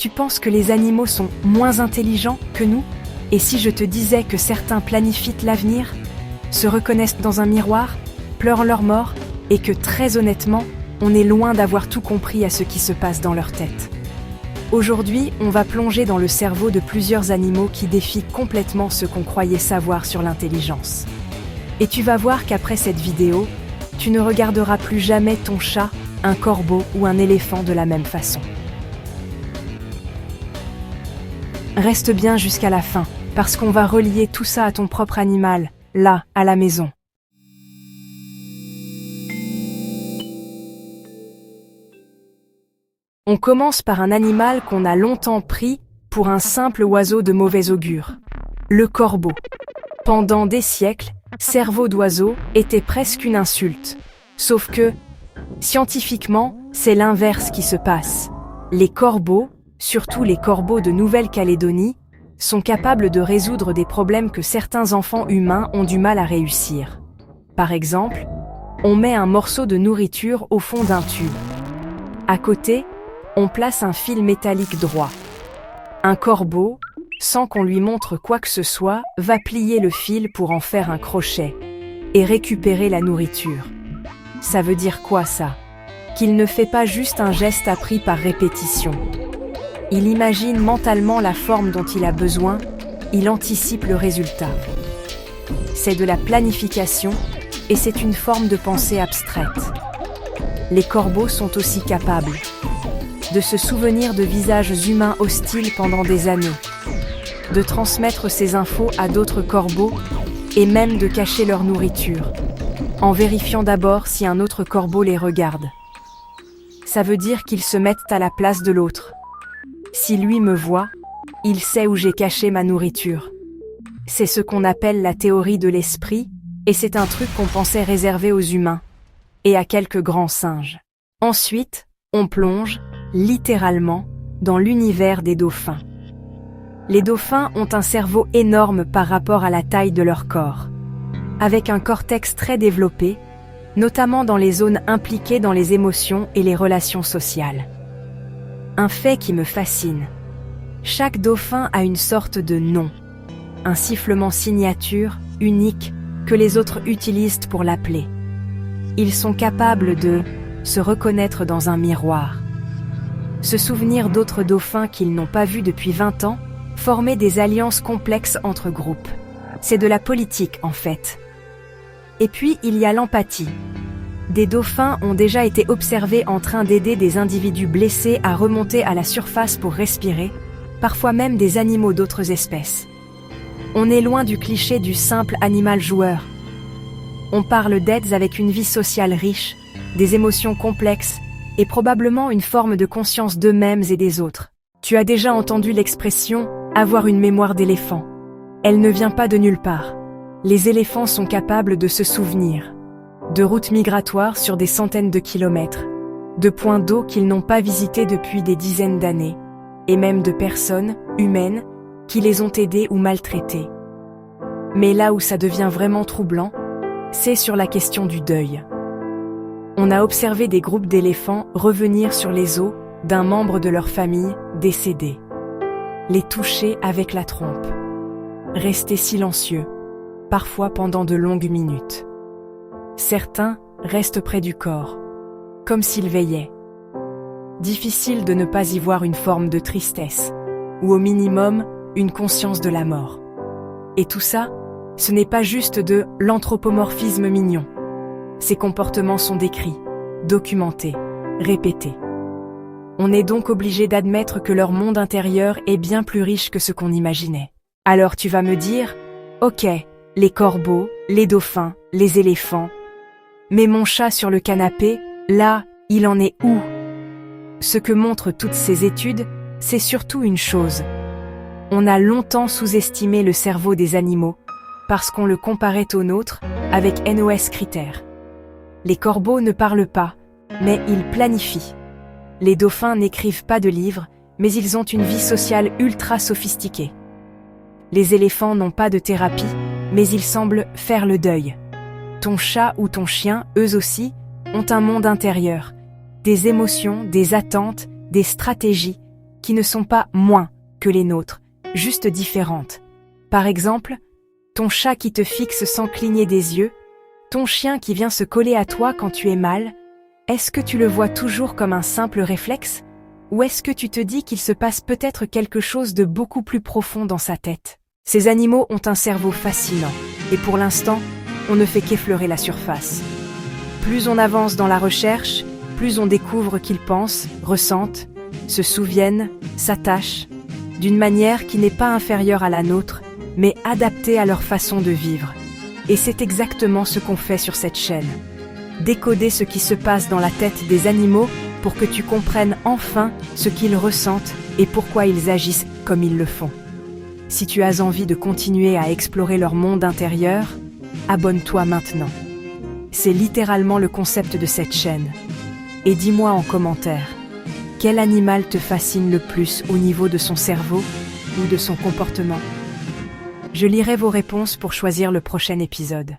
Tu penses que les animaux sont moins intelligents que nous? Et si je te disais que certains planifient l'avenir, se reconnaissent dans un miroir, pleurent leur mort, et que très honnêtement, on est loin d'avoir tout compris à ce qui se passe dans leur tête. Aujourd'hui, on va plonger dans le cerveau de plusieurs animaux qui défient complètement ce qu'on croyait savoir sur l'intelligence. Et tu vas voir qu'après cette vidéo, tu ne regarderas plus jamais ton chat, un corbeau ou un éléphant de la même façon. Reste bien jusqu'à la fin, parce qu'on va relier tout ça à ton propre animal, là, à la maison. On commence par un animal qu'on a longtemps pris pour un simple oiseau de mauvais augure, le corbeau. Pendant des siècles, cerveau d'oiseau était presque une insulte. Sauf que, scientifiquement, c'est l'inverse qui se passe. Les corbeaux, surtout les corbeaux de Nouvelle-Calédonie, sont capables de résoudre des problèmes que certains enfants humains ont du mal à réussir. Par exemple, on met un morceau de nourriture au fond d'un tube. À côté, on place un fil métallique droit. Un corbeau, sans qu'on lui montre quoi que ce soit, va plier le fil pour en faire un crochet et récupérer la nourriture. Ça veut dire quoi ça? Qu'il ne fait pas juste un geste appris par répétition. Il imagine mentalement la forme dont il a besoin, il anticipe le résultat. C'est de la planification et c'est une forme de pensée abstraite. Les corbeaux sont aussi capables de se souvenir de visages humains hostiles pendant des années, de transmettre ces infos à d'autres corbeaux et même de cacher leur nourriture, en vérifiant d'abord si un autre corbeau les regarde. Ça veut dire qu'ils se mettent à la place de l'autre. Si lui me voit, il sait où j'ai caché ma nourriture. C'est ce qu'on appelle la théorie de l'esprit, et c'est un truc qu'on pensait réservé aux humains, et à quelques grands singes. Ensuite, on plonge, littéralement, dans l'univers des dauphins. Les dauphins ont un cerveau énorme par rapport à la taille de leur corps, avec un cortex très développé, notamment dans les zones impliquées dans les émotions et les relations sociales. Un fait qui me fascine. Chaque dauphin a une sorte de nom, un sifflement signature, unique, que les autres utilisent pour l'appeler. Ils sont capables de se reconnaître dans un miroir, se souvenir d'autres dauphins qu'ils n'ont pas vus depuis 20 ans, former des alliances complexes entre groupes. C'est de la politique, en fait. Et puis, il y a l'empathie. Des dauphins ont déjà été observés en train d'aider des individus blessés à remonter à la surface pour respirer, parfois même des animaux d'autres espèces. On est loin du cliché du simple animal joueur. On parle d'êtres avec une vie sociale riche, des émotions complexes, et probablement une forme de conscience d'eux-mêmes et des autres. Tu as déjà entendu l'expression « avoir une mémoire d'éléphant ». Elle ne vient pas de nulle part. Les éléphants sont capables de se souvenir de routes migratoires sur des centaines de kilomètres, de points d'eau qu'ils n'ont pas visités depuis des dizaines d'années, et même de personnes, humaines, qui les ont aidés ou maltraités. Mais là où ça devient vraiment troublant, c'est sur la question du deuil. On a observé des groupes d'éléphants revenir sur les os d'un membre de leur famille décédé. Les toucher avec la trompe. Rester silencieux, parfois pendant de longues minutes. Certains restent près du corps, comme s'ils veillaient. Difficile de ne pas y voir une forme de tristesse, ou au minimum, une conscience de la mort. Et tout ça, ce n'est pas juste de l'anthropomorphisme mignon. Ces comportements sont décrits, documentés, répétés. On est donc obligé d'admettre que leur monde intérieur est bien plus riche que ce qu'on imaginait. Alors tu vas me dire, ok, les corbeaux, les dauphins, les éléphants, mais mon chat sur le canapé, là, il en est où? Ce que montrent toutes ces études, c'est surtout une chose. On a longtemps sous-estimé le cerveau des animaux, parce qu'on le comparait au nôtre, avec NOS critères. Les corbeaux ne parlent pas, mais ils planifient. Les dauphins n'écrivent pas de livres, mais ils ont une vie sociale ultra sophistiquée. Les éléphants n'ont pas de thérapie, mais ils semblent faire le deuil. Ton chat ou ton chien, eux aussi, ont un monde intérieur, des émotions, des attentes, des stratégies qui ne sont pas moins que les nôtres, juste différentes. Par exemple, ton chat qui te fixe sans cligner des yeux, ton chien qui vient se coller à toi quand tu es mal, est-ce que tu le vois toujours comme un simple réflexe? Ou est-ce que tu te dis qu'il se passe peut-être quelque chose de beaucoup plus profond dans sa tête? Ces animaux ont un cerveau fascinant, et pour l'instant, on ne fait qu'effleurer la surface. Plus on avance dans la recherche, plus on découvre qu'ils pensent, ressentent, se souviennent, s'attachent, d'une manière qui n'est pas inférieure à la nôtre, mais adaptée à leur façon de vivre. Et c'est exactement ce qu'on fait sur cette chaîne. Décoder ce qui se passe dans la tête des animaux pour que tu comprennes enfin ce qu'ils ressentent et pourquoi ils agissent comme ils le font. Si tu as envie de continuer à explorer leur monde intérieur, abonne-toi maintenant. C'est littéralement le concept de cette chaîne. Et dis-moi en commentaire, quel animal te fascine le plus au niveau de son cerveau ou de son comportement? Je lirai vos réponses pour choisir le prochain épisode.